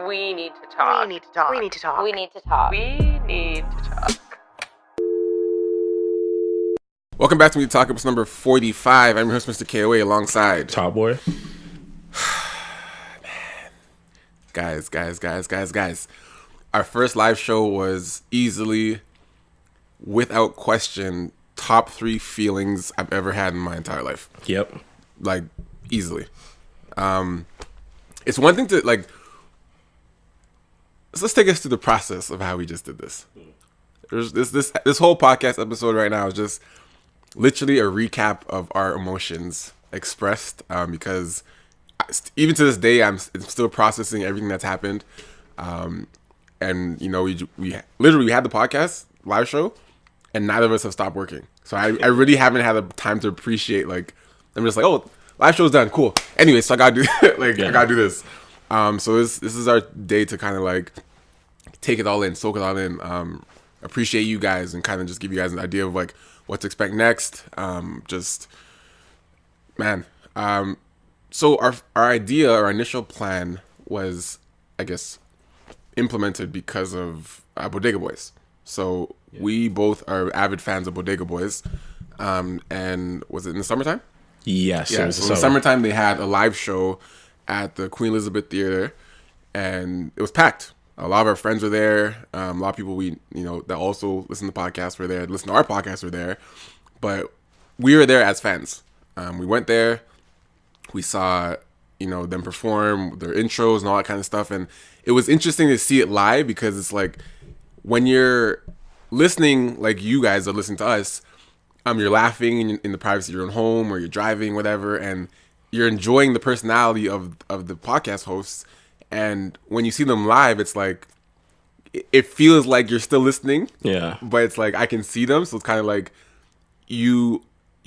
We need to talk. We need to talk. We need to talk. We need to talk. We need to talk. Welcome back to Me Talk, episode number 45. I'm your host, Mr. KOA, alongside Top Boy. Guys. Our first live show was easily, without question, top 3 feelings I've ever had in my entire life. Yep. Like, easily. It's one thing to, like, let's take us through the process of how we just did this. There's this whole podcast episode right now is just literally a recap of our emotions expressed, because even to this day I'm still processing everything that's happened, and you know we literally had the podcast live show and neither of us have stopped working, so I really haven't had the time to appreciate, like, I'm just like, oh, live show's done, cool, anyway, so I gotta do I gotta do this. So this is our day to kind of like take it all in, soak it all in, appreciate you guys, and kind of just give you guys an idea of like what to expect next. So our idea, our initial plan was, I guess, implemented because of Bodega Boys. So we both are avid fans of Bodega Boys. And was it in the summertime? Yes. Yeah, so in the summertime they had a live show at the Queen Elizabeth Theater, and it was packed. A lot of our friends were there. A lot of people that also listen to podcasts were there, listen to our podcast were there. But we were there as fans. We went there. We saw, them perform, their intros and all that kind of stuff. And it was interesting to see it live because it's like when you're listening, like you guys are listening to us, you're laughing in the privacy of your own home, or you're driving, whatever, and you're enjoying the personality of the podcast hosts. And when you see them live, it's like, it feels like you're still listening. Yeah. But it's like, I can see them. So it's kind of like you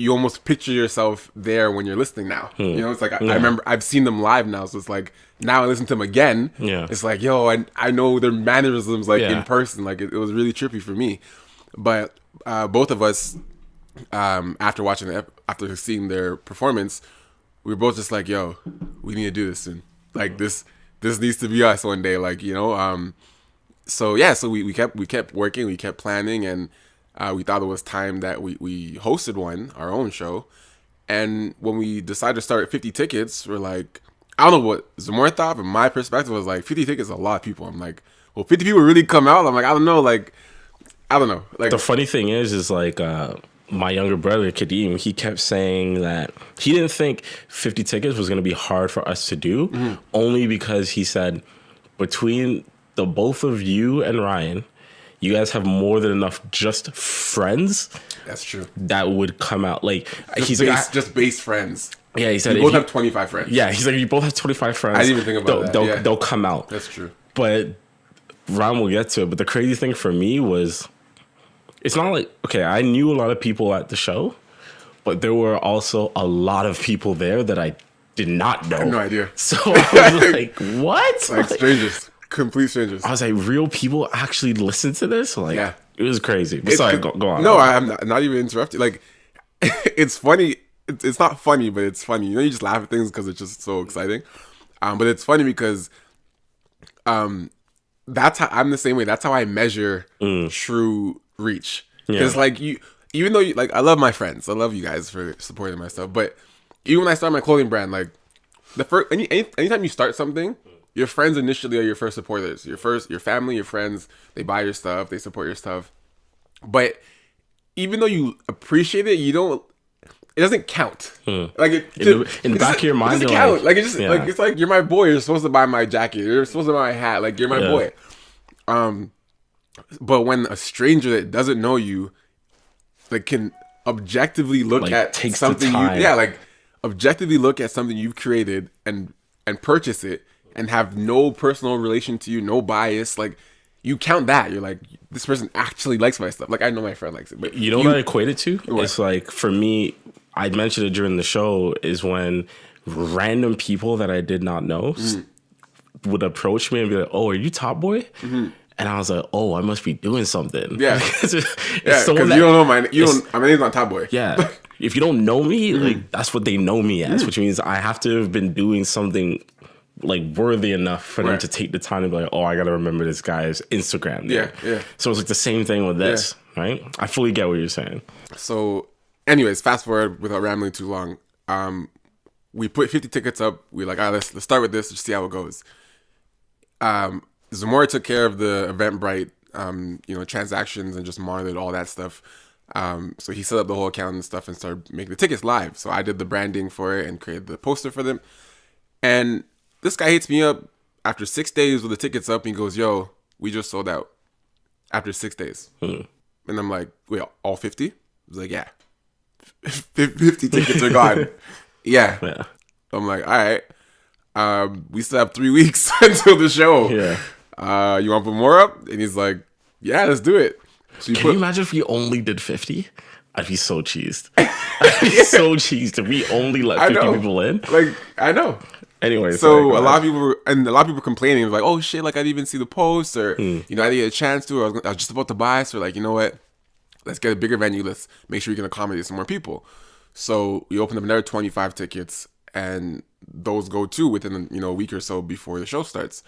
almost picture yourself there when you're listening now. It's like, I remember I've seen them live now. So it's like, now I listen to them again. Yeah. It's like, yo, I know their mannerisms in person. Like it was really trippy for me. But both of us, after seeing their performance, we were both just like, yo, we need to do this soon. Like this needs to be us one day, so we kept working, we kept planning, and we thought it was time that we hosted our own show. And when we decided to start at 50 tickets, we're like, I don't know what Zamora thought, but my perspective was like, 50 tickets is a lot of people. I'm like, well, 50 people really come out? I'm like, I don't know. Like, the funny thing is like, my younger brother, Kadeem, he kept saying that he didn't think 50 tickets was going to be hard for us to do, only because he said, between the both of you and Ryan, you guys have more than enough just friends. That's true. That would come out. Like, just base friends. Yeah, he said, you both have 25 friends. Yeah, he's like, you both have 25 friends. I didn't even think about that. They'll come out. That's true. But Ryan will get to it. But the crazy thing for me was, it's not like, okay, I knew a lot of people at the show, but there were also a lot of people there that I did not know. I have no idea. So I was like, what? Like strangers. Complete strangers. I was like, real people actually listen to this? Like, yeah. It was crazy. But sorry, go on. No, I'm not even interrupting. Like, it's funny. It's not funny, but it's funny. You just laugh at things because it's just so exciting. But it's funny because that's how I'm the same way. That's how I measure true reach. Because even though I love my friends, I love you guys for supporting my stuff, but even when I started my clothing brand, like anytime you start something, your friends initially are your first supporters. Your family, your friends, they buy your stuff, they support your stuff. But even though you appreciate it, it doesn't count. Like in the back of your mind, it doesn't count. Like it's like you're my boy. You're supposed to buy my jacket. You're supposed to buy my hat. Like you're my boy. But when a stranger that doesn't know you, like, can objectively look at something objectively look at something you've created and purchase it and have no personal relation to you, no bias, like, you count that. You're like, this person actually likes my stuff. Like, I know my friend likes it. But you know what I equate it to? What? It's like, for me, I mentioned it during the show, is when random people that I did not know would approach me and be like, oh, are you Top Boy? And I was like, oh, I must be doing something. Yeah. Because you don't know my name's not Top Boy. Yeah. If you don't know me, like, that's what they know me as, which means I have to have been doing something like worthy enough for them Right. to take the time to be like, oh, I gotta remember this guy's Instagram name. Yeah. So it's like the same thing with this, right? I fully get what you're saying. So, anyways, fast forward without rambling too long. We put 50 tickets up. We like, let's start with this. Just see how it goes. Zamora took care of the Eventbrite, transactions and just monitored all that stuff. So he set up the whole account and stuff and started making the tickets live. So I did the branding for it and created the poster for them. And this guy hits me up after 6 days with the tickets up. And he goes, "Yo, we just sold out after 6 days." And I'm like, "Wait, all 50?" I was like, "Yeah, 50 tickets are gone." Yeah. I'm like, "All right. We still have 3 weeks until the show. Yeah. You want to put more up?" And he's like, "Yeah, let's do it." So Can you imagine if we only did 50? I'd be so cheesed. I'd be so cheesed if we only let 50 people in. Like, I know. Anyway, So a lot of people were complaining, like, "Oh shit, like I didn't even see the post, or I didn't get a chance to, or I was just about to buy." So like, you know what? Let's get a bigger venue. Let's make sure we can accommodate some more people. So we opened up another 25 tickets, and those go too within a week or so before the show starts.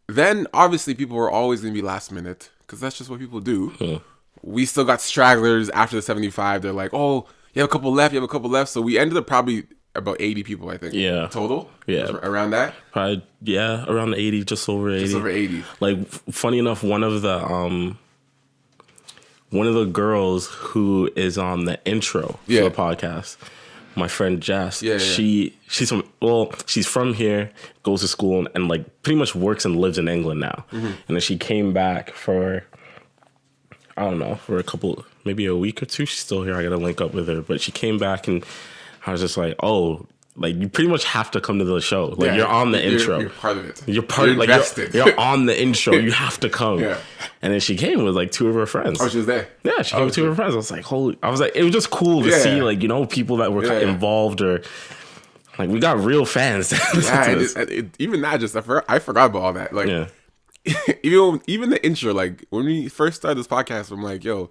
Then obviously people were always gonna be last minute because that's just what people do. We still got stragglers after the 75. They're like, "Oh, you have a couple left. You have a couple left." So we ended up probably about 80 people, I think. Yeah. Total. Yeah. Around that. Probably, yeah, around 80, just over 80. Just over 80. Like, funny enough, one of the girls who is on the intro for the podcast, my friend Jess, she's from here, goes to school, and like pretty much works and lives in England now. And then she came back for, I don't know, for a couple, maybe a week or two. She's still here. I gotta link up with her, but she came back and I was just like, oh, like you pretty much have to come to the show. Like you're on the intro. You're part of it. You're part of it. You're on the intro. You have to come. Yeah. And then she came with like 2 of her friends. Oh, she was there. Yeah, she came with 2 of her friends. I was like, it was just cool to see like, people that were involved, or like we got real fans. Even that, I forgot about all that. Like, even the intro, like when we first started this podcast, I'm like, "Yo,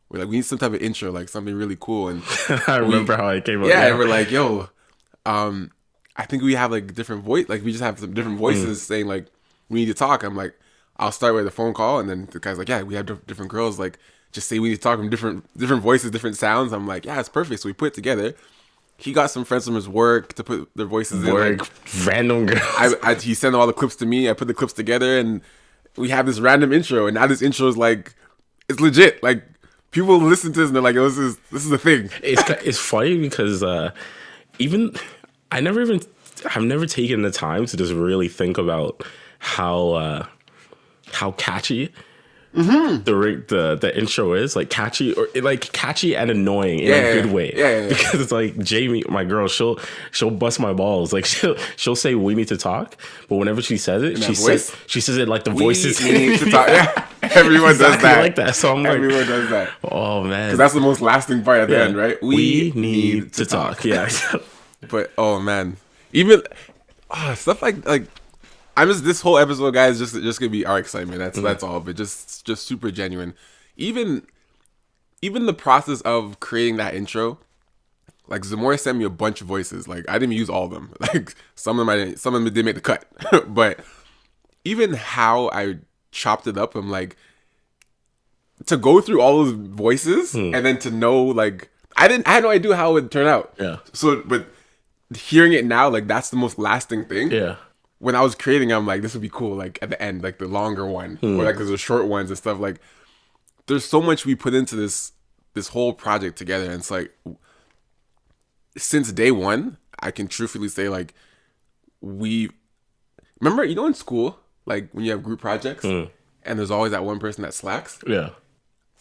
we need some type of intro, like something really cool." And I remember how I came up. Yeah, and we're like, "Yo, I think we have like different voice, like we just have some different voices saying like we need to talk." I'm like, I'll start with a phone call, and then the guy's like, "Yeah, we have different girls, like just say we need to talk from different voices, different sounds." I'm like, "Yeah, it's perfect." So we put it together. He got some friends from his work to put their voices in. Like, random girls. He sent all the clips to me. I put the clips together, and we have this random intro. And now this intro is like, it's legit. Like people listen to this and they're like, "Oh, this is a thing." It's funny because I've never taken the time to just really think about how catchy the intro is, like catchy, or like catchy and annoying in a good way. Yeah. Because it's like Jamie, my girl, she'll bust my balls. Like she'll say we need to talk, but whenever she says it, she says it like the voices. We need to talk. Yeah. Everyone exactly does that. Like that. So I'm like, everyone does that. Oh man, because that's the most lasting part at the end, right? We need to talk. Yeah. But oh man, even stuff like I'm just, this whole episode, guys, just gonna be our excitement. That's all. But just super genuine. Even the process of creating that intro, like Zamora sent me a bunch of voices. Like I didn't use all of them. Like some of them did make the cut. But even how I chopped it up, I'm like, to go through all those voices and then to know, like I had no idea how it would turn out. Yeah. So, but hearing it now, like that's the most lasting thing. Yeah. When I was creating, I'm like, this would be cool, like at the end, like the longer one, or like there's the short ones and stuff. Like, there's so much we put into this whole project together, and it's like, since day one, I can truthfully say, like, we remember, in school, like when you have group projects, and there's always that one person that slacks. Yeah,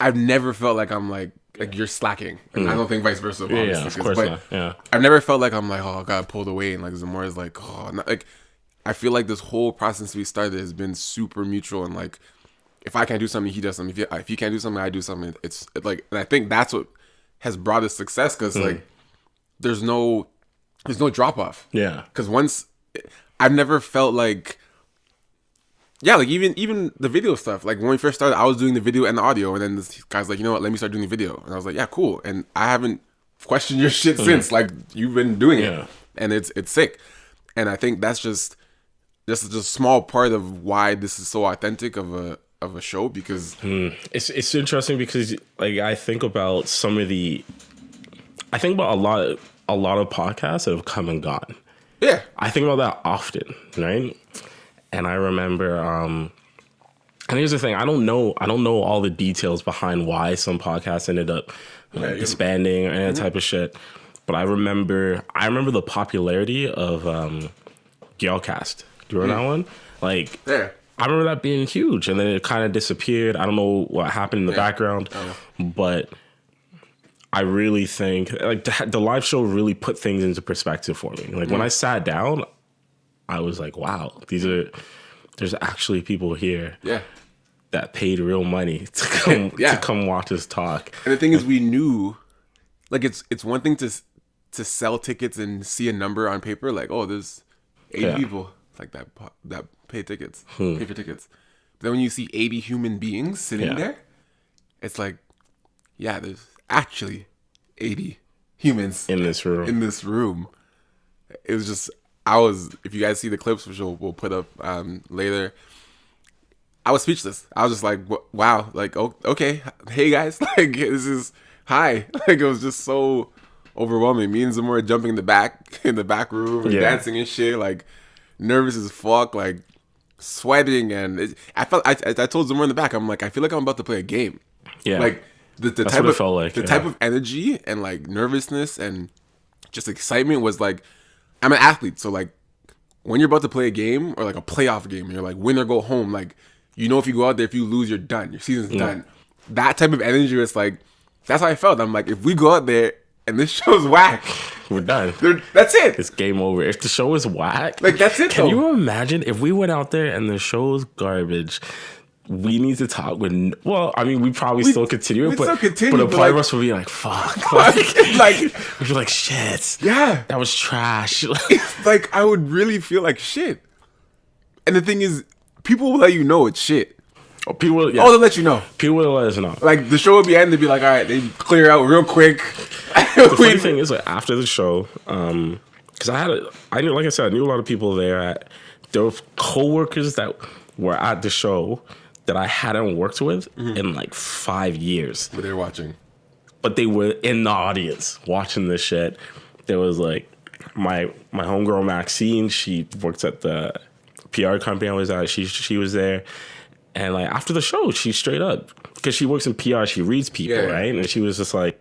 I've never felt like I'm like you're slacking, and I don't think vice versa. Yeah, of course not. Yeah, I've never felt like I'm like, oh, I got pulled away, and like Zamora's like, oh, not, like. I feel like this whole process we started has been super mutual, and like, if I can't do something, he does something. If you can't do something, I do something. It's like, and I think that's what has brought us success, because like, there's no drop off. Yeah. Because I've never felt like, like even the video stuff. Like when we first started, I was doing the video and the audio, and then this guy's like, "You know what? Let me start doing the video." And I was like, "Yeah, cool." And I haven't questioned your shit since. Like you've been doing it, and it's sick. And I think that's just just a small part of why this is so authentic of a show, because It's interesting because like I think about a lot of podcasts that have come and gone. yeah, I think about that often, right? And I remember, and here's the thing: I don't know all the details behind why some podcasts ended up disbanding or any type of shit. But I remember the popularity of Galcast. Do you remember that one? Like, yeah. I remember that being huge, and then it kind of disappeared. I don't know what happened in the background, but I really think like the live show really put things into perspective for me. Like when I sat down, I was like, wow, there's actually people here that paid real money to come to come watch us talk. And the thing is, we knew, like, it's one thing to sell tickets and see a number on paper, like, oh, there's 80 people like that pay tickets, pay for tickets. But then when you see 80 human beings sitting there, it's like, yeah, there's actually 80 humans in this room. It was just, if you guys see the clips, which we'll put up later, I was speechless. I was just like, wow, like, oh, okay, hey guys, like, this is, hi. Like, it was just so overwhelming. Me and Zamora jumping in the back room and dancing and shit, like, nervous as fuck, like, sweating. And I told Zamora in the back, I'm like, I feel like I'm about to play a game. Yeah. Like, the That's type what it of felt like, type of energy and like nervousness and just excitement was like, I'm an athlete, so like when you're about to play a game or like a playoff game and you're like win or go home, like, you know, if you go out there, if you lose, you're done, your season's done. That type of energy is like, that's how I felt. I'm like, if we go out there and this show's whack, we're done. That's it. It's game over. If the show is whack, like, that's it. Can you imagine if we went out there and the show's garbage? We need to talk with. Well, I mean, we probably still continue it, but a part of us would be like, "Fuck!" Like, we'd be like, "Shit, yeah, that was trash." Like, I would really feel like shit. And the thing is, people will let you know it's shit. They'll let you know. People will let us know. Like, the show would be ending, they'd be like, all right, they clear out real quick. The funny thing is, like, after the show, because I knew, like I said, I knew a lot of people there. There were coworkers that were at the show that I hadn't worked with in like 5 years. But they were watching. But they were in the audience watching this shit. There was like my homegirl Maxine. She works at the PR company I was at. She was there, and like after the show, she straight up, because she works in PR, she reads people, right? And she was just like,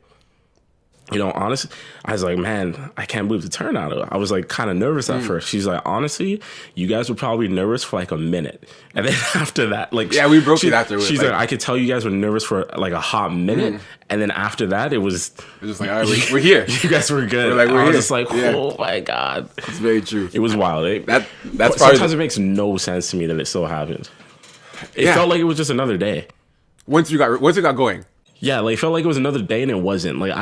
you know, honestly, I was like, man, I can't believe the turnout. I was like kind of nervous at first. She's like, honestly, you guys were probably nervous for like a minute. And then after that, like, we broke it afterwards. She's like, I could tell you guys were nervous for like a hot minute. And then after that, it was just like, all right, we're here. You guys were good. We're I was here. just like, oh my God. It's very true. It was wild. That's sometimes it makes no sense to me that it still happened. It felt like it was just another day. Once you got going. Yeah, like it felt like it was another day and it wasn't. Like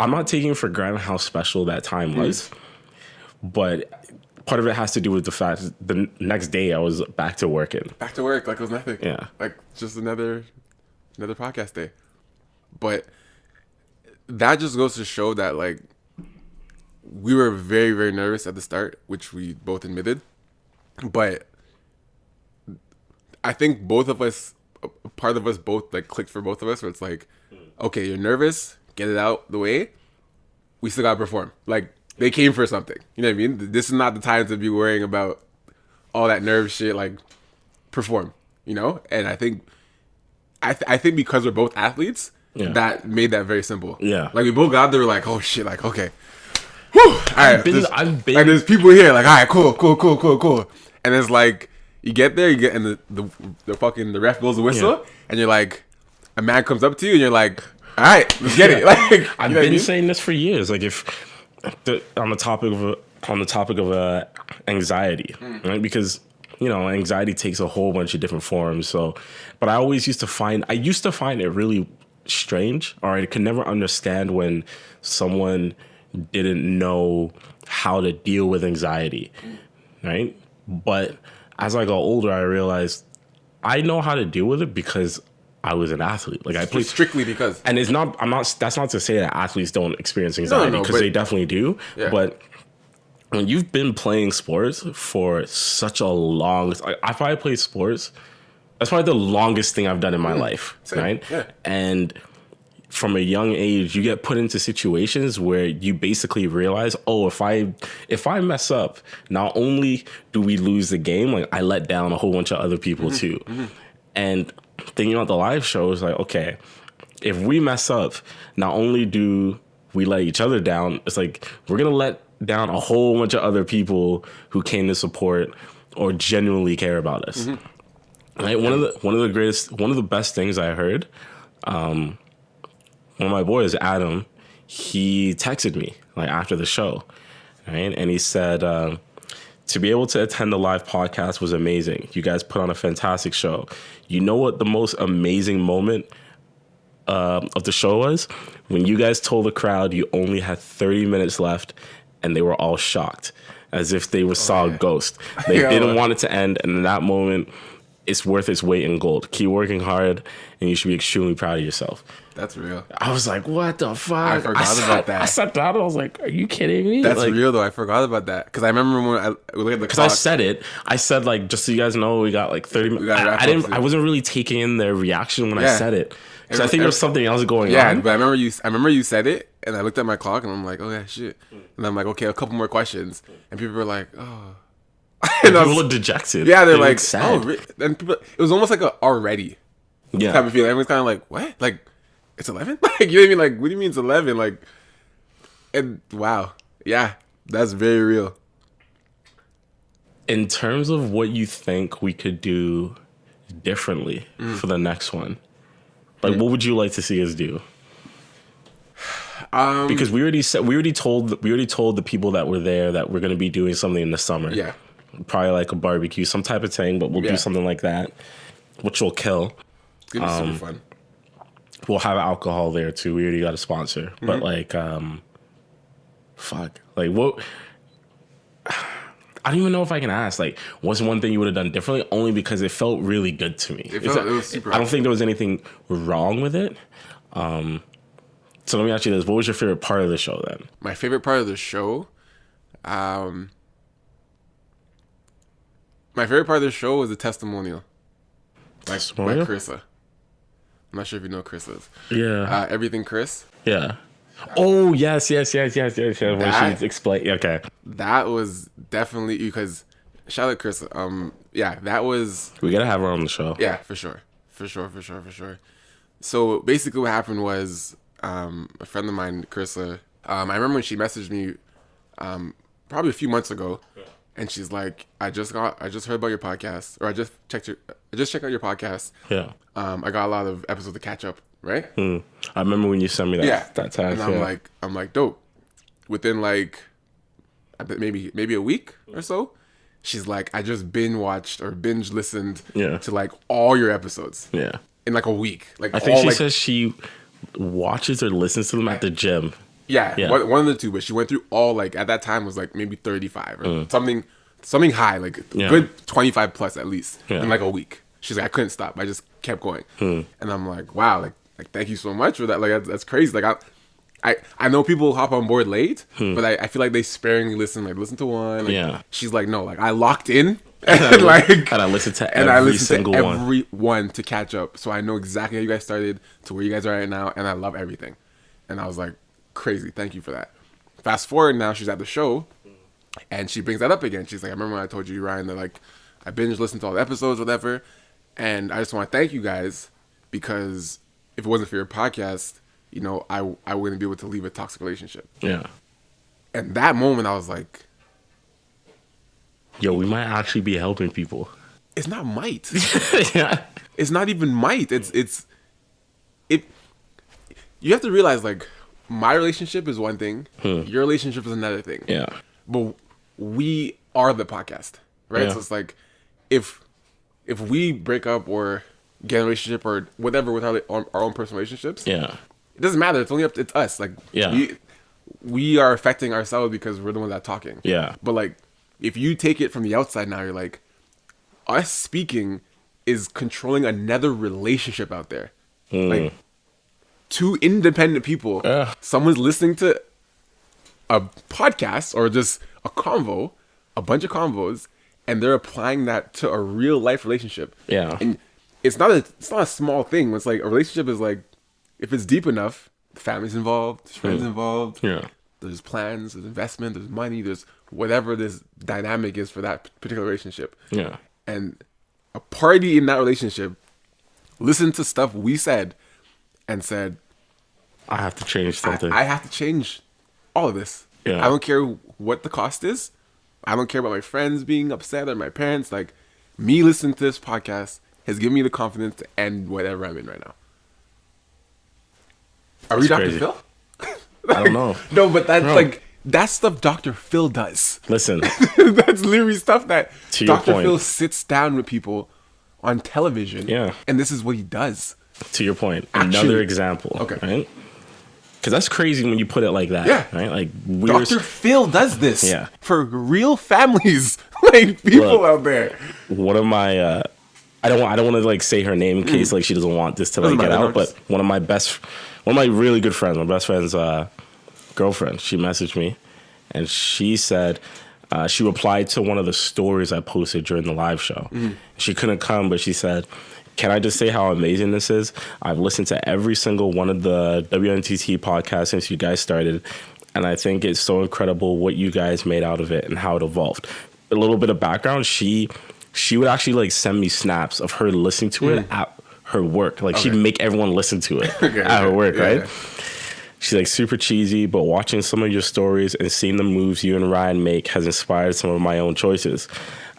I'm not taking for granted how special that time was, but part of it has to do with the fact that the next day I was back to working. Back to work like it was nothing. Yeah. Like just another podcast day. But that just goes to show that like we were very, very nervous at the start, which we both admitted. But I think both of us, part of us both like clicked for both of us, where it's like, okay, you're nervous, get it out the way. We still gotta perform. Like, they came for something. You know what I mean? This is not the time to be worrying about all that nerve shit. Like, perform. You know? And I think because we're both athletes, that made that very simple. Yeah. Like, we both got there, like, oh shit, like, okay. Whew. All right. I've been like, there's people here, like, all right, cool. And it's like, you get there, and the ref blows the whistle, and you're like, a man comes up to you, and you're like, all right, let's get it. Like, I've been saying this for years. Like, on the topic of anxiety, right? Because anxiety takes a whole bunch of different forms. So, but I used to find it really strange, or I could never understand when someone didn't know how to deal with anxiety, right? But as I got older, I realized I know how to deal with it because I was an athlete. Like, I played strictly because, and it's not. That's not to say that athletes don't experience anxiety, because they definitely do. Yeah. But when you've been playing sports for such a long, I probably played sports. That's probably the longest thing I've done in my life, same. right? Yeah. And from a young age, you get put into situations where you basically realize, oh, if I mess up, not only do we lose the game, like I let down a whole bunch of other people too. And thinking about the live show is like, okay, if we mess up, not only do we let each other down, it's like we're gonna let down a whole bunch of other people who came to support or genuinely care about us. Right? One of the best things I heard. One of my boys, Adam, he texted me like after the show, right? And he said, to be able to attend the live podcast was amazing. You guys put on a fantastic show. You know what the most amazing moment of the show was? When you guys told the crowd you only had 30 minutes left and they were all shocked as if they saw a ghost. They didn't want it to end. And in that moment, it's worth its weight in gold. Keep working hard and you should be extremely proud of yourself. That's real. I was like, what the fuck? I forgot about that. I sat down and I was like, are you kidding me? That's like, real though. I forgot about that because I remember when I looked at the because clock. I said it. I said like, just so you guys know, we got like 30 minutes. I wasn't really taking in their reaction when I said it because I think there was something else going on. Yeah, but I remember you said it, and I looked at my clock and I'm like, oh yeah, shit. And I'm like, okay, a couple more questions, and people were like, oh. And people look dejected. Yeah, they're they like, sad. oh, and people, it was almost like a already type of feeling. Everyone's kind of like, what? Like, it's 11? Like, you know what I mean? Like, what do you mean it's 11? Like, and wow, yeah, that's very real. In terms of what you think we could do differently for the next one, like, what would you like to see us do? Because we already told the people that were there that we're going to be doing something in the summer. Yeah. Probably like a barbecue, some type of thing, but we'll do something like that, which will kill. It's gonna be super fun. We'll have alcohol there too. We already got a sponsor, but like, fuck, like what? I don't even know if I can ask. Like, what's one thing you would have done differently? Only because it felt really good to me. It was super. I don't think there was anything wrong with it. So let me ask you this: what was your favorite part of the show then? My favorite part of the show, my favorite part of the show was the testimonial. By Carissa. I'm not sure if you know who Chris is. Yeah. Everything Chris. Yeah. Oh yes. When she explained, okay. That was definitely because shout out Chris. Yeah, that was. We gotta have her on the show. Yeah, for sure. So basically, what happened was a friend of mine, Carissa. I remember when she messaged me, probably a few months ago, and she's like, "I just heard about your podcast, or I just checked out your podcast. Yeah. I got a lot of episodes to catch up, right? I remember when you sent me that time. And I'm like, dope. Within like, I bet maybe a week or so, she's like, I just binge listened to like all your episodes. Yeah. In like a week. Like I think she says she watches or listens to them at the gym. Yeah. One of the two, but she went through all, like at that time was like maybe 35 or something high, like good 25 plus at least in like a week. She's like, I couldn't stop. I just kept going. And I'm like, wow, like thank you so much for that. Like that's crazy. Like I know people hop on board late, but I feel like they sparingly listen to one. Like, she's like, no, like I locked in and I listened to every one to catch up. So I know exactly how you guys started to where you guys are right now, and I love everything. And I was like, crazy, thank you for that. Fast forward now, she's at the show, and she brings that up again. She's like, I remember when I told you, Ryan, that like I binge listened to all the episodes, whatever. And I just want to thank you guys because if it wasn't for your podcast, you know, I wouldn't be able to leave a toxic relationship. Yeah. And that moment, I was like, yo, we might actually be helping people. It's not might. Yeah. It's not even might. You have to realize, like, my relationship is one thing. Your relationship is another thing. Yeah. But we are the podcast, right? Yeah. So it's like, if we break up or get in a relationship or whatever with our own personal relationships, it doesn't matter. It's only it's us. Like, we are affecting ourselves because we're the ones that are talking. Yeah. But like, if you take it from the outside now, you're like, us speaking is controlling another relationship out there. Like, two independent people. Someone's listening to a podcast or just a convo, a bunch of convos, and they're applying that to a real life relationship. Yeah. And it's not a small thing. It's like a relationship is like, if it's deep enough, the family's involved, there's friends involved. Yeah. There's plans, there's investment, there's money, there's whatever this dynamic is for that particular relationship. Yeah. And a party in that relationship listened to stuff we said and said, I have to change something. I have to change all of this. Yeah. I don't care what the cost is. I don't care about my friends being upset or my parents. Like, me listening to this podcast has given me the confidence to end whatever I'm in right now. Are we Dr. Crazy. Phil? I don't know. No, but that's stuff Dr. Phil does. Listen, That's literally stuff that To your Dr. point. Phil sits down with people on television. Yeah. And this is what he does. to your point, Actually- another example. Okay. Right? Because that's crazy when you put it like that. Yeah. Right? Like, we're. Dr. Phil does this. Yeah. For real families. Like, people Look, out there. One of my I don't want to like say her name in case like she doesn't want this to like Doesn't get matter, out, no, but one of my really good friends, my best friend's girlfriend, she messaged me and she said she replied to one of the stories I posted during the live show. She couldn't come, but she said, can I just say how amazing this is? I've listened to every single one of the WNTT podcasts since you guys started, and I think it's so incredible what you guys made out of it and how it evolved. A little bit of background, she would actually like send me snaps of her listening to it at her work. Like she'd make everyone listen to it at her work, right? Yeah. She's like super cheesy, but watching some of your stories and seeing the moves you and Ryan make has inspired some of my own choices.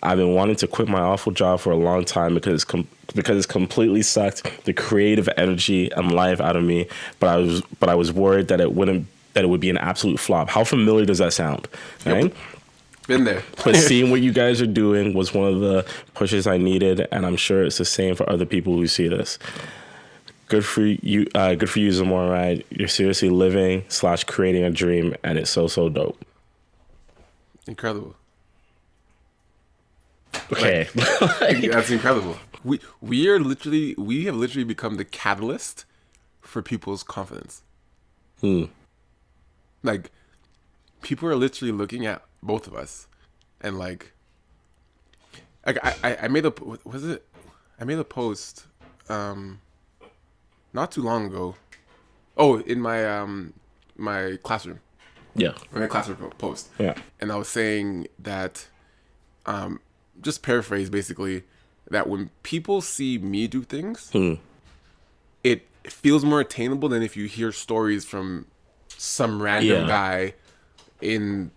I've been wanting to quit my awful job for a long time because it's completely sucked the creative energy and life out of me. But I was worried that it would be an absolute flop. How familiar does that sound? Right? Been there. But seeing what you guys are doing was one of the pushes I needed, and I'm sure it's the same for other people who see this. Good for you, Zamora. Right? You're seriously living / creating a dream, and it's so dope. Incredible. Okay, That's incredible. We have literally become the catalyst for people's confidence. Like, people are literally looking at both of us, and like I made a post not too long ago. Oh, in my my classroom. yeah, My classroom post. yeah, And I was saying that, just paraphrase basically, that when people see me do things, it feels more attainable than if you hear stories from some random guy in,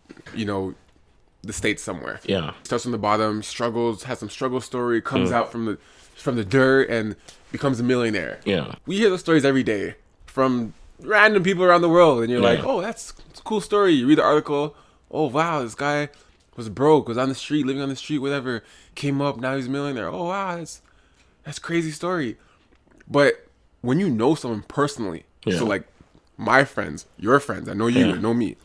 the States somewhere. yeah, Starts from the bottom, struggles, has some struggle story, comes out from the dirt and becomes a millionaire. yeah, We hear those stories every day from random people around the world, and you're like, oh, that's a cool story. You read the article, oh wow, this guy was broke, was on the street, living on the street, whatever, came up, now he's a millionaire. Oh wow, that's crazy story. But when you know someone personally, so like my friends, your friends, I know you, I know me,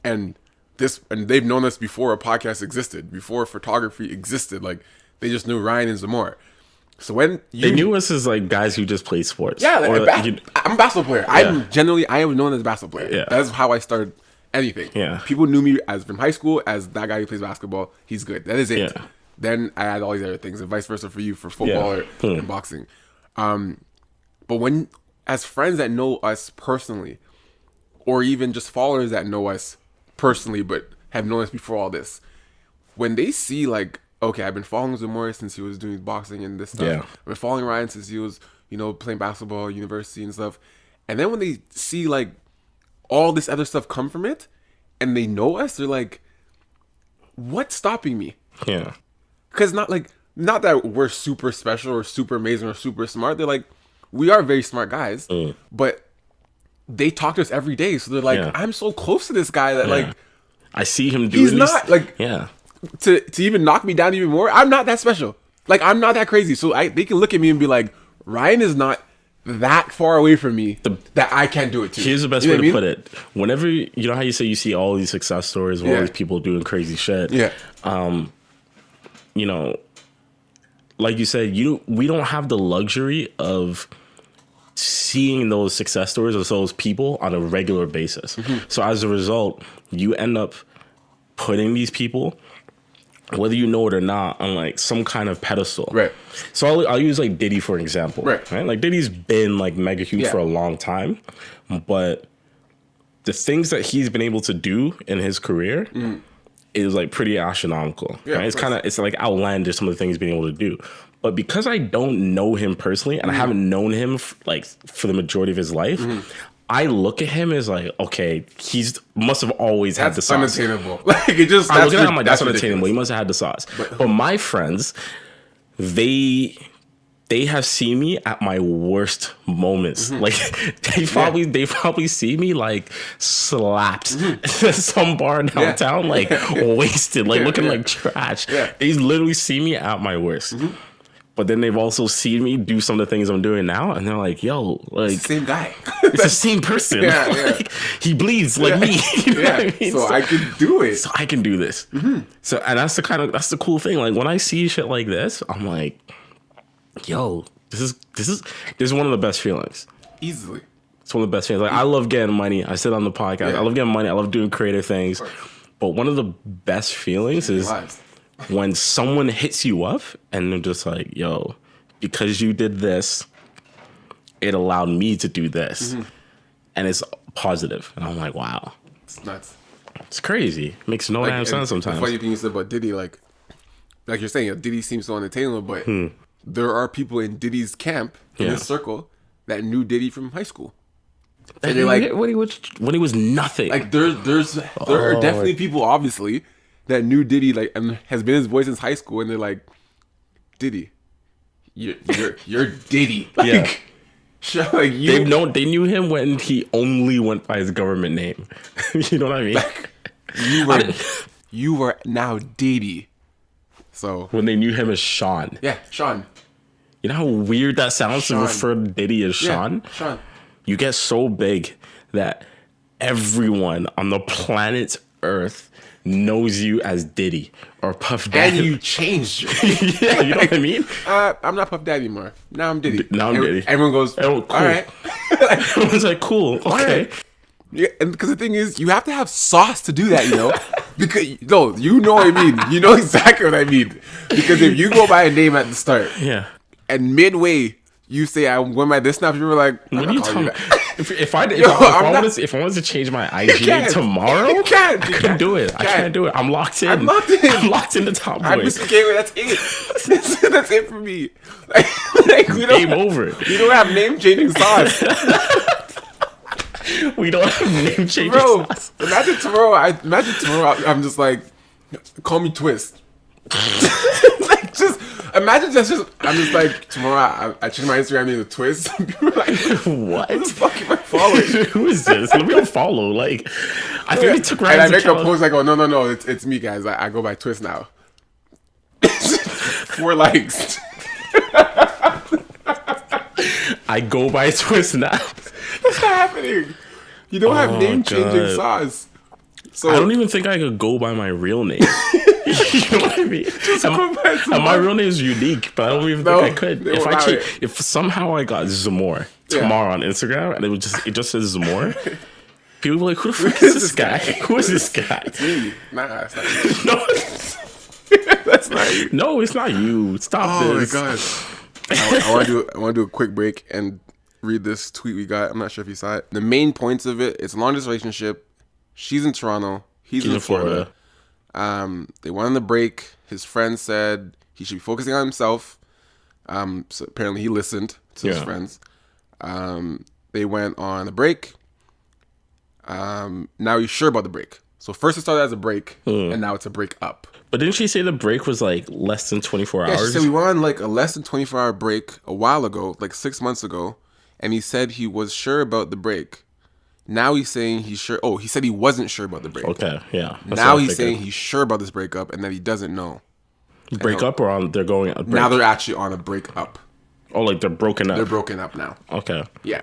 and they've known us before a podcast existed, before photography existed. Like, they just knew Ryan and Zamora. So when they knew us as like guys who just played sports. Yeah, Or, I'm a basketball player. I am known as a basketball player. Yeah. That's how I started anything. Yeah. People knew me as from high school as that guy who plays basketball. He's good. That is it. Yeah. Then I had all these other things, and vice versa for you for football and boxing. But when, as friends that know us personally, or even just followers that know us personally but have known us before all this, when they see like, okay, I've been following Zamora since he was doing boxing and this stuff. Yeah. I've been following Ryan since he was, playing basketball, university and stuff. And then when they see like all this other stuff come from it, and they know us, they're like, what's stopping me? Yeah. Because not that we're super special or super amazing or super smart. They're like, we are very smart guys, but they talk to us every day. So they're like, I'm so close to this guy that like, I see him doing he's not like, to even knock me down even more. I'm not that special. Like, I'm not that crazy. So they can look at me and be like, Ryan is not that far away from me that I can't do it too. Here's the best way to put it. Whenever, you know how you say you see all these success stories of all these people doing crazy shit? Yeah. Like you said, we don't have the luxury of seeing those success stories of those people on a regular basis. So as a result, you end up putting these people, whether you know it or not, on like some kind of pedestal. Right. So I'll use like Diddy for example. Right. Like Diddy's been like mega huge for a long time, but the things that he's been able to do in his career is like pretty astronomical. Yeah, right? It's like outlandish some of the things he's been able to do. But because I don't know him personally and I haven't known him for the majority of his life, I look at him as like, okay, must have always had the sauce. That's unattainable. Like it just. I look at him like that's unattainable. He must have had the sauce. But my friends, they have seen me at my worst moments. Like they probably see me like slapped at some bar downtown, like wasted, like looking like trash. Yeah. They literally see me at my worst. But then they've also seen me do some of the things I'm doing now, and they're like, "Yo, like It's the same guy. it's the same person. Like, he bleeds like me. You know what I mean? So I can do it. So I can do this. So and that's the cool thing. Like when I see shit like this, I'm like, yo, this is one of the best feelings. Easily. It's one of the best feelings. Like I love getting money. I said on the podcast, I love getting money. I love doing creative things. But one of the best feelings is when someone hits you up and they're just like, yo, because you did this, it allowed me to do this. And it's positive. And I'm like, wow. It's nuts. It's crazy. Makes no damn sense sometimes. The funny thing you said about Diddy, like you're saying, Diddy seems so unattainable, but there are people in Diddy's camp, in his circle, that knew Diddy from high school. And they're like, when he was nothing. like there are definitely people, obviously, that knew Diddy, like, and has been his voice since high school, and they're like, Diddy, you're Diddy. Like, like they knew him when he only went by his government name. You know what I mean? Like, you were now Diddy. So when they knew him as Sean. Yeah, Sean. You know how weird that sounds to refer to Diddy as Sean? Yeah, Sean. You get so big that everyone on the planet Earth knows you as Diddy or Puff Daddy. And you changed. Yeah, you know what I mean? I'm not Puff Daddy anymore. Now I'm Diddy. Diddy. Everyone goes, cool. All right. Everyone's like, cool, okay. Yeah, and because the thing is, you have to have sauce to do that, you know? Because, no, you know what I mean. You know exactly what I mean. Because if you go by a name at the start, and midway, you say, I'm going by this now, people are like, what are you talking about? If I wanted to change my IG tomorrow, you can't. I couldn't do it. I can't do it. I'm locked in. I'm locked in the top boy. I'm just okay with that's it. That's it for me. Like we don't, game over. We don't have name changing sauce. We don't have name changing sauce. Imagine tomorrow. I'm just like, call me Twist. Like just imagine I'm just like tomorrow I change my Instagram name to Twist. People are like, what? Who the fuck am I following? Who is this? Let me unfollow. Like, I think they took Ryan's and I make account. a post. I go, no, it's me, guys. I go by Twist now. 4 likes. I go by Twist now. What's happening? You don't have name changing sauce. So I don't even think I could go by my real name. You know what I mean? And my real name is unique, but I don't even think I could. If somehow I got Zamor tomorrow on Instagram and it just says Zamor, people were like, who the fuck is this guy? Who is this guy? It's me. Nah, it's not you. No, that's not you. No, it's not you. Stop this. Oh my gosh. I want to do a quick break and read this tweet we got. I'm not sure if you saw it. The main points of it, it's a long distance relationship. She's in Toronto. He's in Florida. They went on the break. His friend said he should be focusing on himself. So apparently he listened to his friends. They went on a break. Now he's sure about the break. So first it started as a break, and now it's a break up. But didn't she say the break was like less than 24 hours? Yeah, she said we went on like a less than 24-hour break a while ago, like 6 months ago, and he said he was sure about the break. Now he's saying he's sure. Oh, he said he wasn't sure about the break. Okay, yeah. Now he's saying he's sure about this breakup and that he doesn't know. Break up or they're going a break? Now they're actually on a break up. Oh, like they're broken up. They're broken up now. Okay. Yeah.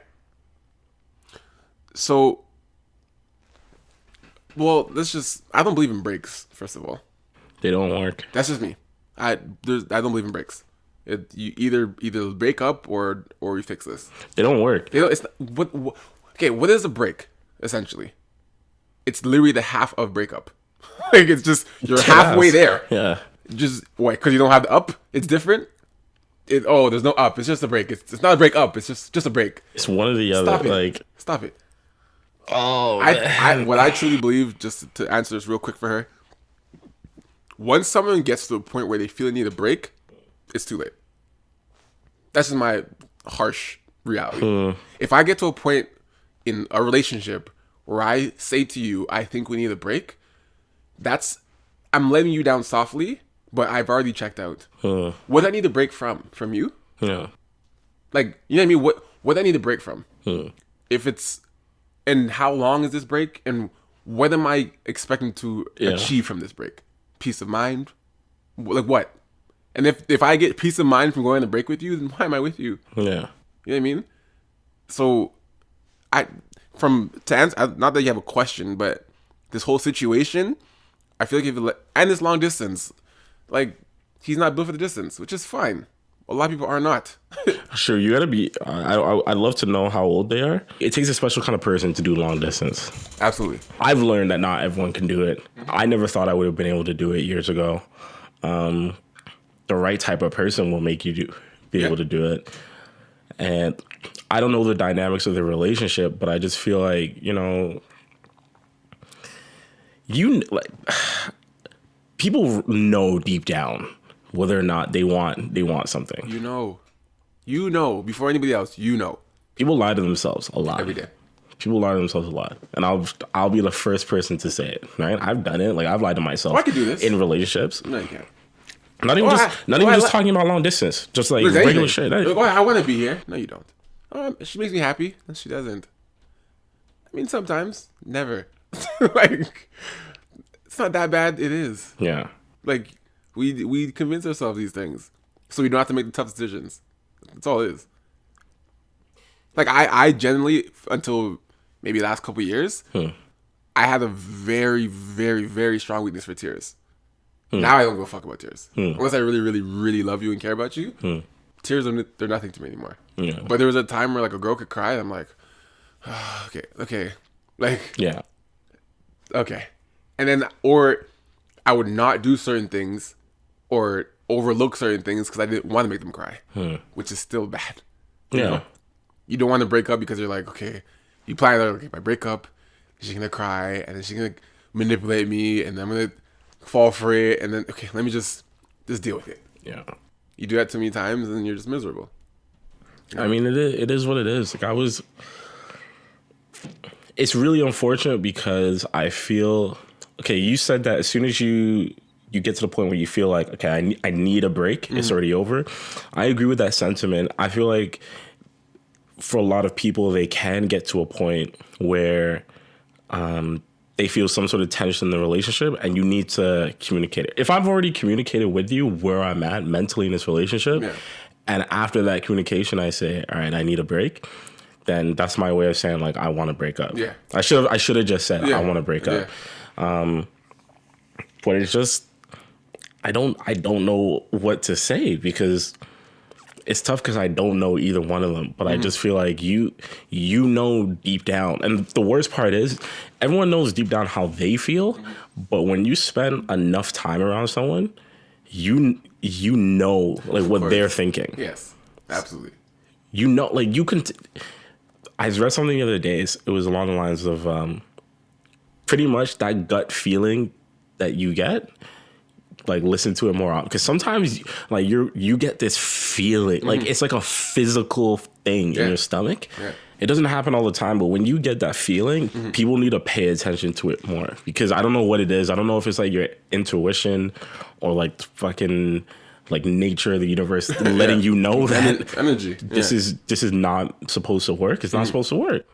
So, well, I don't believe in breaks, first of all. They don't work. That's just me. I don't believe in breaks. You either break up or you fix this. They don't work. Okay, what is a break, essentially? It's literally the half of breakup. Like it's just you're halfway there. Yeah. Just why? Because you don't have the up. It's different. There's no up. It's just a break. It's not a break up. It's just a break. It's one or the other. Stop it. Like, Stop it. oh, What I truly believe, just to answer this real quick for her, once someone gets to a point where they feel they need a break, it's too late. That's just my harsh reality. If I get to a point in a relationship where I say to you, I think we need a break, I'm letting you down softly, but I've already checked out. What do I need a break from? From you? Yeah. Like, you know what I mean? What do I need a break from? If it's, and how long is this break? And what am I expecting to achieve from this break? Peace of mind? Like what? And if I get peace of mind from going on a break with you, then why am I with you? Yeah. You know what I mean? So, to answer, not that you have a question, but this whole situation, I feel like and this long distance, like, he's not built for the distance, which is fine. A lot of people are not. Sure, you gotta be. I'd love to know how old they are. It takes a special kind of person to do long distance. Absolutely. I've learned that not everyone can do it. I never thought I would have been able to do it years ago. The right type of person will make you be able to do it. And I don't know the dynamics of the relationship, but I just feel like, people know deep down whether or not they want something. You know before anybody else. People lie to themselves a lot Every day. People lie to themselves a lot, and I'll be the first person to say it. Right? I've done it. Like, I've lied to myself. I could do this in relationships. No, you can't. Not even just talking about long distance. Just like regular shit. I want to be here. No, you don't. She makes me happy. No, she doesn't. I mean, sometimes. Never. Like, it's not that bad. It is. Yeah. Like, we convince ourselves these things so we don't have to make the tough decisions. That's all it is. Like, I generally, until maybe the last couple of years, I had a very, very, very strong weakness for tears. Now I don't give a fuck about tears. Unless I really, really, really love you and care about you. Tears, they're nothing to me anymore. Yeah. But there was a time where, like, a girl could cry, and I'm like, oh, okay. Like, Yeah. okay. And then, or I would not do certain things or overlook certain things because I didn't want to make them cry, which is still bad. You know? You don't want to break up because you're like, okay, you plan, okay, if I break up, she's going to cry, and then she's going to manipulate me, and then I'm going to fall for it, and then, okay, let me just deal with it. Yeah. You do that too many times, and you're just miserable. I mean, it is what it is. Like, it's really unfortunate because I feel, okay, you said that as soon as you get to the point where you feel like, okay, I need a break, it's already over. I agree with that sentiment. I feel like for a lot of people, they can get to a point where they feel some sort of tension in the relationship, and you need to communicate it. If I've already communicated with you where I'm at mentally in this relationship, and after that communication, I say, all right, I need a break, then that's my way of saying, like, I want to break up. Yeah. I should have just said, I want to break up. But it's just, I don't know what to say, because it's tough because I don't know either one of them, but I just feel like you know deep down. And the worst part is everyone knows deep down how they feel, but when you spend enough time around someone, you know, like, what they're thinking. Yes, absolutely. You know, like, you can... I read something the other day. It was along the lines of pretty much that gut feeling that you get, like, listen to it more often, because sometimes, like, you get this feeling, like, it's like a physical thing in your stomach. It doesn't happen all the time, but when you get that feeling, people need to pay attention to it more, because I don't know what it is. I don't know if it's like your intuition or like fucking like nature of the universe letting you know that energy. This is not supposed to work. It's not supposed to work.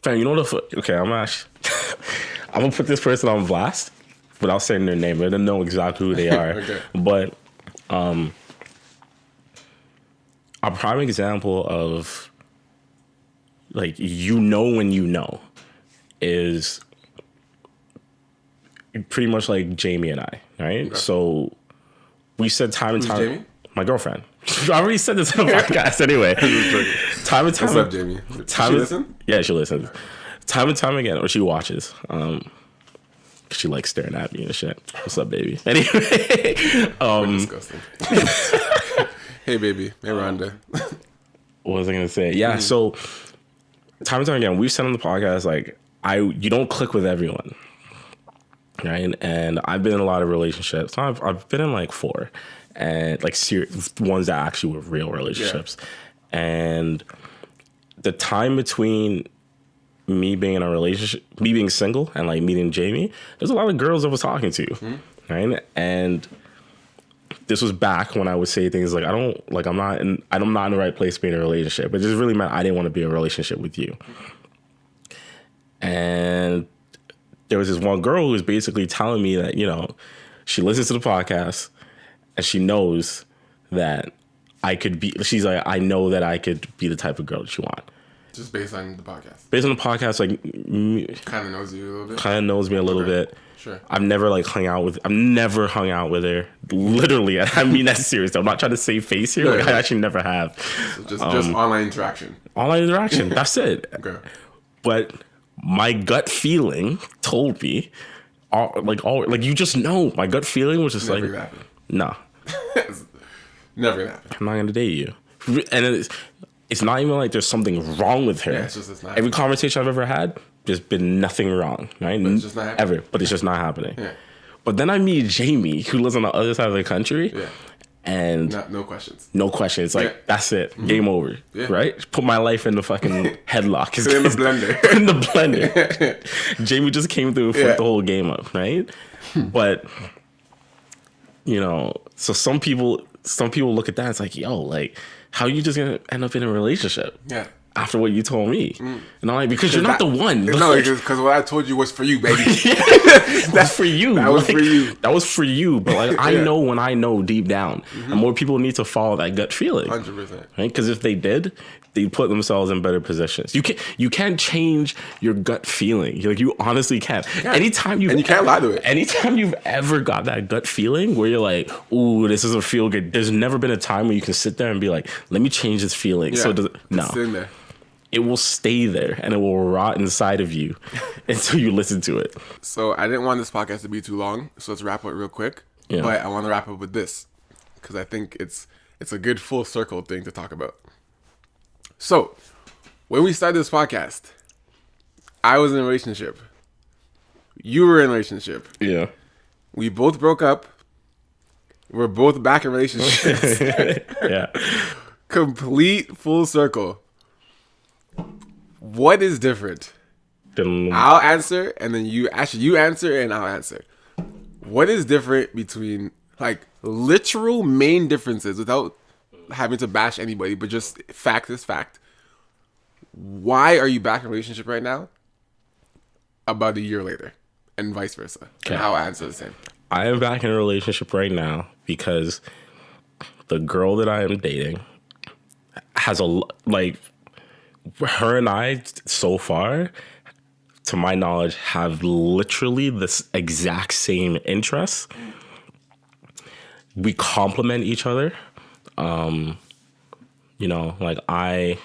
Fam, you know what? Okay, I'm gonna put this person on blast without saying their name. I don't know exactly who they are. Okay. But a prime example of, like, when you know is pretty much like Jamie and I, right? Okay. So we said time and time. Jamie? My girlfriend. I already said this on the podcast anyway. Time and time. What's up, Jamie? She listen? Yeah, she listens. Time and time again, or she watches. She likes staring at me and shit. What's up, baby? Anyway, Disgusting. Hey, baby. Hey, Rhonda. What was I gonna say? Yeah. So time and time again, we've said on the podcast like you don't click with everyone, right? And I've been in a lot of relationships. So I've been in like 4, and like serious ones that actually were real relationships, and the time between me being in a relationship, me being single, and like meeting Jamie, there's a lot of girls I was talking to, right? And this was back when I would say things like, I'm not in the right place to be in a relationship. It just really meant I didn't want to be in a relationship with you. And there was this one girl who was basically telling me that, you know, she listens to the podcast and she knows that she's like, I know that I could be the type of girl that you want. Just based on the podcast. Based on the podcast, like, kind of knows you a little bit. Kind of knows me a little bit. Sure. I've never hung out with her. Literally, I mean that's serious. I'm not trying to save face here. Like, I actually never have. So just online interaction. Online interaction. That's it. Okay. But my gut feeling told me, you just know. My gut feeling was just Never like, gonna happen. nah. Never gonna happen. I'm not gonna date you. And it's not even like there's something wrong with her. Yeah, it's not every conversation I've ever had, there's been nothing wrong, right? But it's just not happening. Ever, but it's just not happening. Yeah. But then I meet Jamie, who lives on the other side of the country, and no questions. No questions. It's like, that's it. Game over, right? Put my life in the fucking headlock. Put it in the blender. Put in the blender. Jamie just came through and fucked the whole game up, right? But, you know, so some people look at that, it's like, yo, like, how are you just gonna end up in a relationship? Yeah. After what you told me. And I'm like, because you're not the one. No, because what I told you was for you, baby. That's for you. That was for you. That was for you. But like, I know when I know deep down. And more people need to follow that gut feeling. 100%. Right? Because if they did, they'd put themselves in better positions. You can't change your gut feeling. Like, you honestly can't. Anytime you can't lie to it. Anytime you've ever got that gut feeling where you're like, ooh, this doesn't feel good. There's never been a time where you can sit there and be like, let me change this feeling. Yeah, So no. It's in there. It will stay there and it will rot inside of you until you listen to it. So I didn't want this podcast to be too long, so let's wrap up real quick. Yeah. But I want to wrap up with this because I think it's a good full circle thing to talk about. So when we started this podcast, I was in a relationship. You were in a relationship. Yeah. We both broke up. We're both back in relationships. Yeah. Complete full circle. What is different? Then I'll answer, and then you answer, and I'll answer. What is different between, like, literal main differences without having to bash anybody, but just fact is fact? Why are you back in a relationship right now? About a year later, and vice versa. Okay. And I'll answer the same. I am back in a relationship right now because the girl that I am dating has her and I, so far, to my knowledge, have literally the exact same interests. We complement each other. You know, like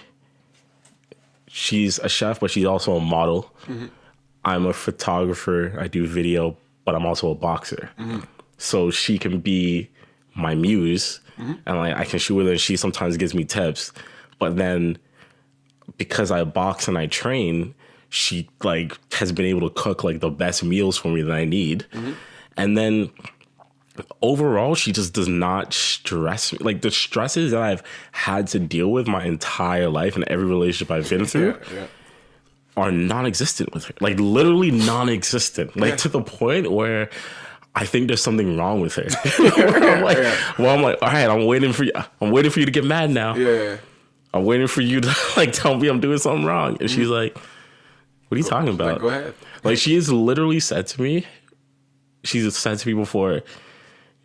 she's a chef, but she's also a model. Mm-hmm. I'm a photographer. I do video, but I'm also a boxer. Mm-hmm. So she can be my muse, and like I can shoot with her. And she sometimes gives me tips, but then, because I box and I train, she like has been able to cook like the best meals for me that I need. Mm-hmm. And then overall, she just does not stress me. Like, the stresses that I've had to deal with my entire life and every relationship I've been through are non-existent with her. Like, literally non-existent. Like, to the point where I think there's something wrong with her. I'm like, all right, I'm waiting for you to get mad now. Yeah. I'm waiting for you to like tell me I'm doing something wrong. And she's like, what are you talking about? Like, go ahead. Like, she has literally said to me, before,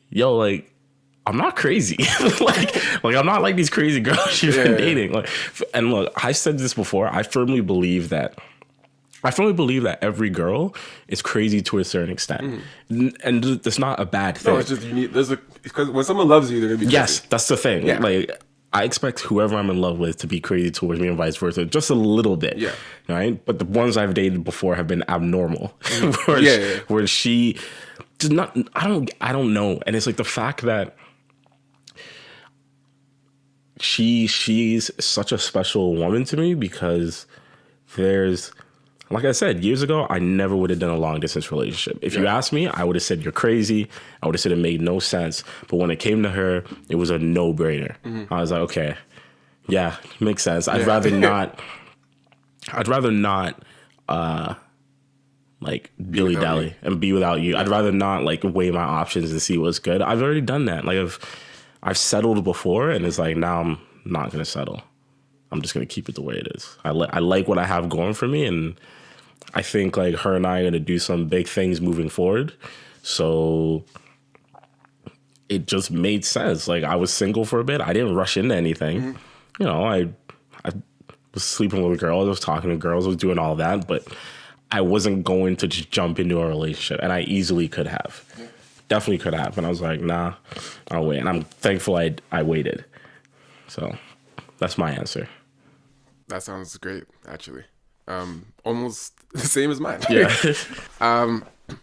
yo, like, I'm not crazy. like I'm not like these crazy girls you've been dating. Like, and look, I said this before. I firmly believe that every girl is crazy to a certain extent. And that's not a bad thing. No, it's just because when someone loves you, they're gonna be crazy. Yes, that's the thing. Yeah. Like, I expect whoever I'm in love with to be crazy towards me and vice versa, just a little bit. Yeah. Right. But the ones I've dated before have been abnormal. Mm-hmm. Where she does not. I don't know. And it's like the fact that she's such a special woman to me because there's. Like I said, years ago, I never would have done a long distance relationship. If you asked me, I would have said you're crazy. I would have said it made no sense. But when it came to her, it was a no brainer. Mm-hmm. I was like, okay, yeah, makes sense. I'd rather not. Like dilly dally and be without you. I'd rather not like weigh my options and see what's good. I've already done that. Like I've settled before, and it's like now I'm not gonna settle. I'm just gonna keep it the way it is. I like what I have going for me, and I think like her and I are gonna do some big things moving forward. So it just made sense. Like I was single for a bit. I didn't rush into anything. Mm-hmm. You know, I was sleeping with girls. I was talking to girls. I was doing all that, but I wasn't going to just jump into a relationship, and I easily could have. Yeah. Definitely could have. And I was like, nah, I'll wait. And I'm thankful I waited. So that's my answer. That sounds great, actually. Almost the same as mine. Yeah.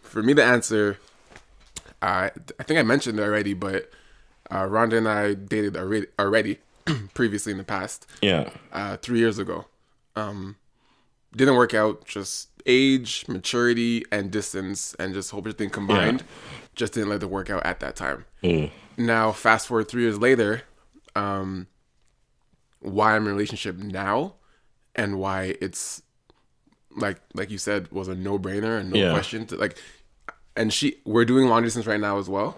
For me, the answer, I think I mentioned it already, but Rhonda and I dated already previously in the past. Yeah. 3 years ago. Didn't work out. Just age, maturity, and distance, and just whole everything combined. Yeah. Just didn't let it work out at that time. Mm. Now, fast forward 3 years later, why I'm in a relationship now, and why it's like you said was a no-brainer and no question to like. And we're doing long distance right now as well.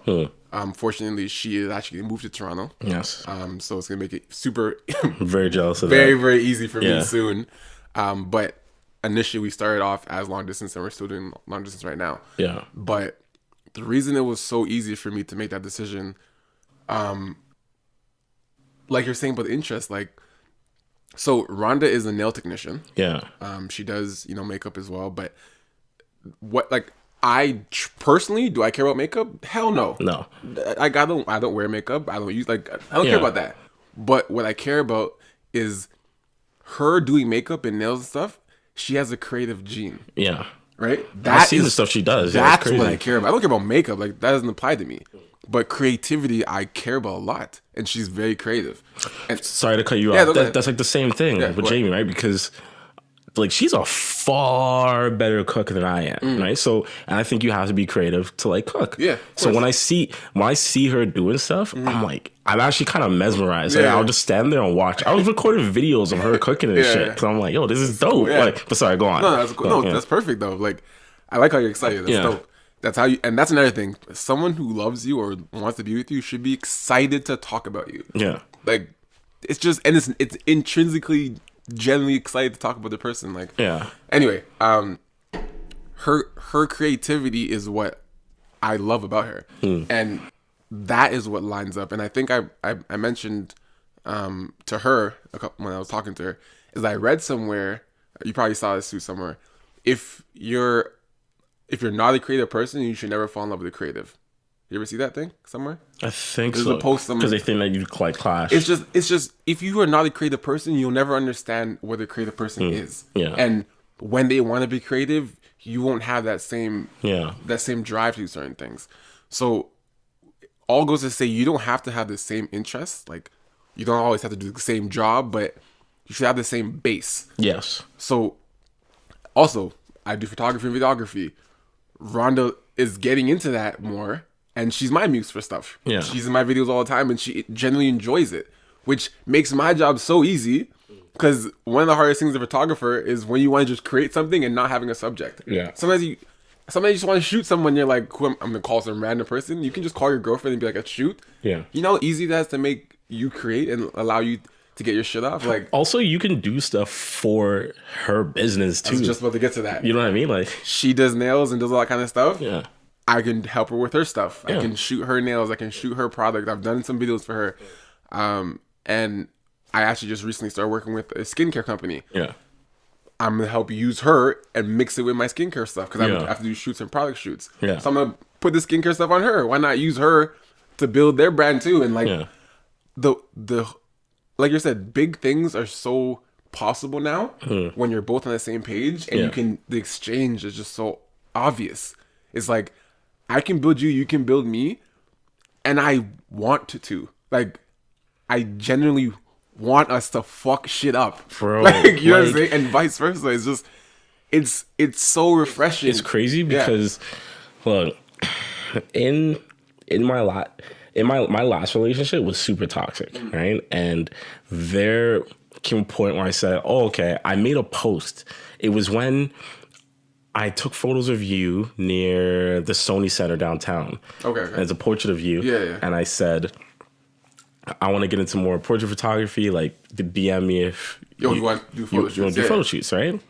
Fortunately, she is actually moved to Toronto. Yes. So it's gonna make it super. Very jealous of very, that. Very easy for me soon. But initially we started off as long distance, and we're still doing long distance right now. Yeah. But the reason it was so easy for me to make that decision, like you're saying, about interest, like. So Rhonda is a nail technician. Yeah. She does, makeup as well. But what, like, I personally, do I care about makeup? Hell no. No. I don't wear makeup. I don't use I don't care about that. But what I care about is her doing makeup and nails and stuff. She has a creative gene. Yeah. Right. I've seen the stuff she does. That's what I care about. I don't care about makeup. Like that doesn't apply to me. But creativity, I care about a lot, and she's very creative. And sorry to cut you off. That's like the same thing with Jamie, right? Because like she's a far better cook than I am, right? So, and I think you have to be creative to like cook. Yeah. So when I see her doing stuff, I'm actually kind of mesmerized. Like, I'll just stand there and watch. I was recording videos of her cooking and shit. So I'm like, yo, this is dope. Yeah. Like, but sorry, go on. No, that's cool. That's perfect though. Like, I like how you're excited. That's dope. That's how you, and that's another thing. Someone who loves you or wants to be with you should be excited to talk about you. Yeah. Like, it's just, and it's intrinsically, genuinely excited to talk about the person. Like, yeah. Anyway, her creativity is what I love about her, and that is what lines up. And I think I mentioned to her when I was talking to her is I read somewhere. You probably saw this too somewhere. If you're not a creative person, you should never fall in love with a creative. You ever see that thing somewhere? I think There's so. a post because they think that you quite clash. It's just if you are not a creative person, you'll never understand what a creative person is. Yeah. And when they want to be creative, you won't have that same drive to do certain things. So all goes to say you don't have to have the same interests. Like you don't always have to do the same job, but you should have the same base. Yes. So also, I do photography and videography. Rhonda is getting into that more, and she's my muse for stuff. Yeah. She's in my videos all the time, and she genuinely enjoys it, which makes my job so easy. Because one of the hardest things as a photographer is when you want to just create something and not having a subject. Yeah. Sometimes you just want to shoot someone. You're like, I'm gonna call some random person. You can just call your girlfriend and be like, "Let's shoot." Yeah. You know how easy that is to make you create and allow you to get your shit off. Like, also, you can do stuff for her business too. I was just about to get to that. You know what I mean? Like, she does nails and does all that kind of stuff. Yeah. I can help her with her stuff. Yeah. I can shoot her nails. I can shoot her product. I've done some videos for her. And I actually just recently started working with a skincare company. Yeah. I'm going to help use her and mix it with my skincare stuff because I have to do shoots and product shoots. Yeah. So I'm going to put the skincare stuff on her. Why not use her to build their brand too? And like the like you said, big things are so possible now when you're both on the same page, and the exchange is just so obvious. It's like, I can build you, you can build me, and I want to. Like, I genuinely want us to fuck shit up. Bro, like, you know what I'm saying? And vice versa. It's just, it's so refreshing. It's crazy because, look, in my last relationship was super toxic, right? And there came a point where I said, oh, okay, I made a post. It was when I took photos of you near the Sony Center downtown. Okay. And it's a portrait of you. Yeah. And I said, I want to get into more portrait photography. Like, DM me if you want to do photo shoots. You want to do photo shoots, right?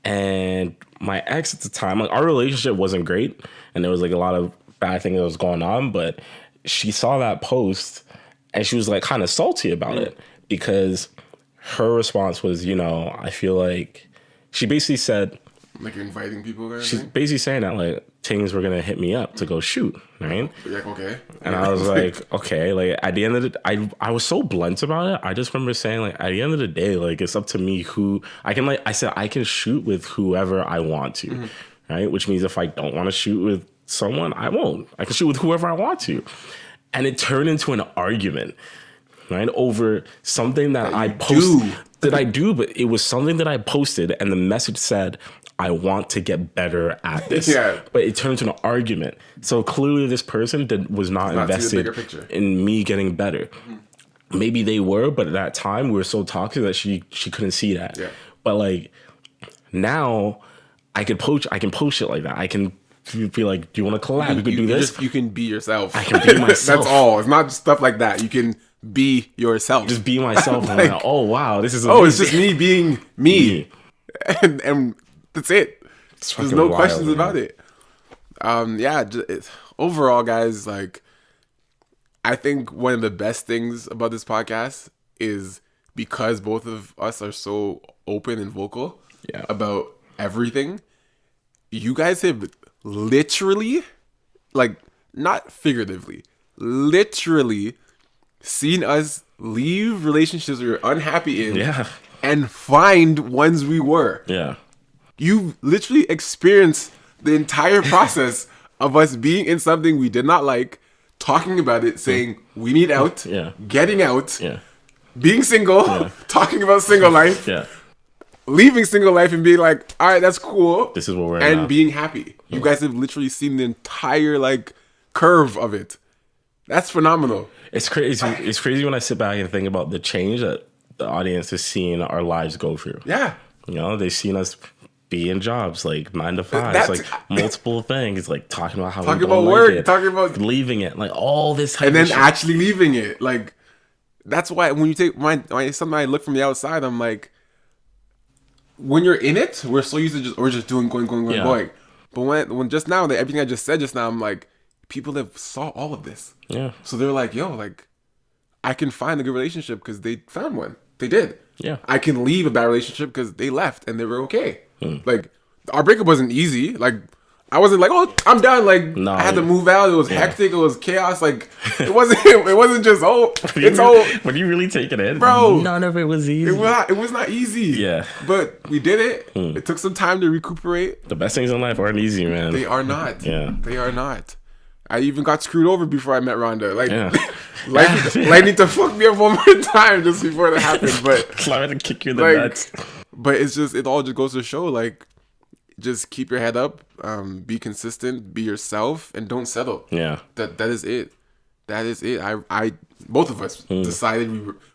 And my ex at the time, like, our relationship wasn't great, and there was like a lot of bad things that was going on. But she saw that post, and she was like kind of salty about it because her response was, I feel like she basically said, like, you're inviting people. She's basically saying that like things were gonna hit me up to go shoot, right? Like, okay. And I was like, okay. Like, at the end of the, I was so blunt about it. I just remember saying, like, at the end of the day, like, it's up to me who I can. Like, I said, I can shoot with whoever I want to, right? Which means if I don't want to shoot with someone, I won't. I can shoot with whoever I want to. And it turned into an argument, right, over something that I posted. That I do, but it was something that I posted, and the message said, I want to get better at this. But it turned into an argument. So clearly this person was not invested in me getting better. Maybe they were, but at that time we were so toxic that she couldn't see that. But like, now I can post shit like that. I can be like, do you want to collab? You could do this. You can be yourself. I can be myself. That's all. It's not just stuff like that. You can be yourself. Just be myself. like, and like, oh wow, this is amazing. It's just me being me. And that's it. There's no questions about it. Overall, guys, like, I think one of the best things about this podcast is because both of us are so open and vocal about everything. You guys have literally, like, not figuratively, literally seen us leave relationships we were unhappy in and find ones we were. You literally experienced the entire process of us being in something we did not like, talking about it, saying we need out, getting out, being single, talking about single life, leaving single life and being like, all right, that's cool. This is what we're in and now. Being happy. You guys have literally seen the entire like curve of it. That's phenomenal. It's crazy. It's crazy when I sit back and think about the change that the audience has seen our lives go through. They've seen us be in jobs like 9 to 5, like multiple things, like talking about how talking about work, talking about leaving it, like all this type and then of shit. Actually leaving it. Like, that's why when you take something I look from the outside, I'm like, when you're in it, we're so used to we're just doing going. But when just now, everything I just said just now, I'm like, people have saw all of this. So they're like, yo, like, I can find a good relationship because they found one. They did. I can leave a bad relationship because they left and they were okay. Like, our breakup wasn't easy. Like, I wasn't like, oh, I'm done. Like, I had to move out. It was hectic. It was chaos. Like, it wasn't just, When you really take it in, bro, none of it was easy. It was not easy. But we did it. It took some time to recuperate. The best things in life aren't easy, man. They are not. They are not. I even got screwed over before I met Rhonda. Like, life need to fuck me up one more time just before that happened. But I had to kick you in the nuts. But it all just goes to show, like, just keep your head up, be consistent, be yourself, and don't settle. That is it. That is it. I both of us decided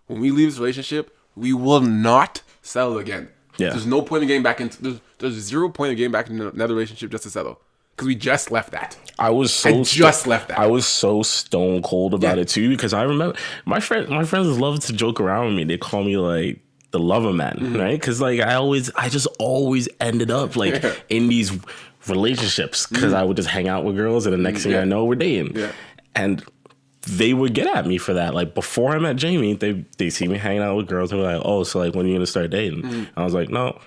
when we leave this relationship, we will not settle again. There's no point in getting back into. There's 0 point in getting back into another relationship just to settle. Because we just left that. I was so stone cold about it too, because I remember my friends love to joke around with me. They call me like the lover man, right? Because like I just always ended up like in these relationships because I would just hang out with girls, and the next thing I know, we're dating. And they would get at me for that. Like, before I met Jamie, they see me hanging out with girls and were like, oh, so like, when are you gonna start dating? I was like, no.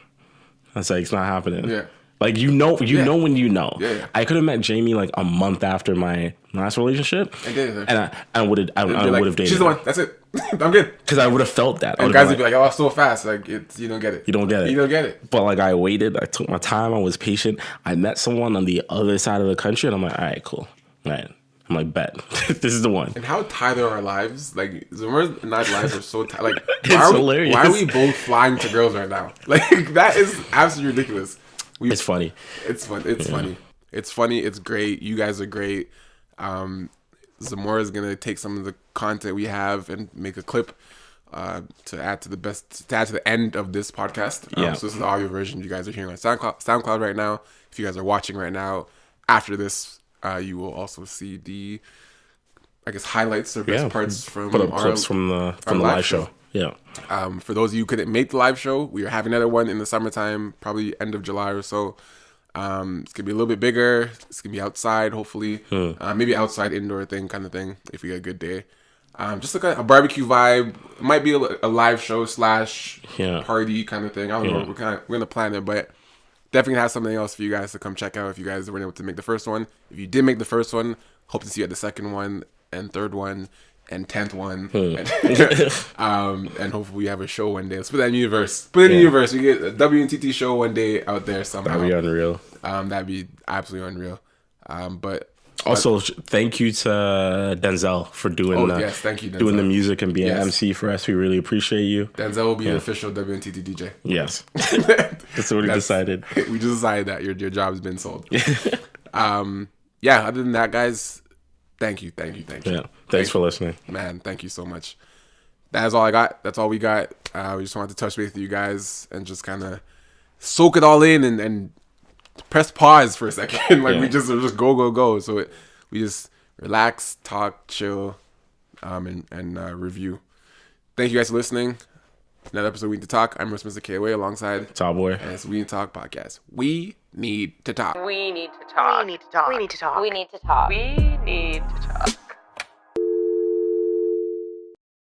I was like, it's not happening. Like, you know when you know. Yeah. I could have met Jamie like a month after my last relationship, and I would have dated. She's the one. That's it. I'm good. Because I would have felt that. And guys would be like, "Oh, it's so fast. Like, you don't get it. You don't get it. You don't get it." But like, I waited. I took my time. I was patient. I met someone on the other side of the country, and I'm like, all right, cool. All right. I'm like, bet. This is the one. And how tied are our lives? Like, Zamira's and I's lives are so tied. Like, Hilarious. Why are we both flying to girls right now? Like, that is absolutely ridiculous. It's funny. It's fun. It's funny. It's funny. It's great. You guys are great. Zamora is gonna take some of the content we have and make a clip to add to the end of this podcast. So this is the audio version you guys are hearing on SoundCloud right now. If you guys are watching right now, after this, you will also see the, I guess, highlights or best parts from clips from the live show. Yeah. For those of you who couldn't make the live show, we are having another one in the summertime, probably end of July or so. It's gonna be a little bit bigger. It's gonna be outside, hopefully. Maybe outside indoor kind of thing if we get a good day. Just like a barbecue vibe. It might be a live show / party kind of thing. I don't know. We're gonna plan it, but definitely gonna have something else for you guys to come check out if you guys weren't able to make the first one. If you did make the first one, hope to see you at the second one and third one and 10th one. And hopefully we have a show one day. Let's put that in the universe. We get a WNTT show one day out there somehow. That'd be unreal. That'd be absolutely unreal. But also, thank you to Denzel for doing thank you, Denzel. Doing the music and being an MC for us. We really appreciate you. Denzel will be an official WNTT DJ. Yes. That's what we decided. We just decided that your job has been sold. Other than that, guys, thank you. Yeah. Thanks for listening. Man, thank you so much. That is all I got. That's all we got. We just wanted to touch base with you guys and just kind of soak it all in and press pause for a second. We just go. So we just relax, talk, chill, and review. Thank you guys for listening. Another episode of We Need to Talk. I'm MR.KOA alongside Tallboy. And it's We Need to Talk podcast. We need to talk. We need to talk. We need to talk. We need to talk. We need to talk. We need to talk.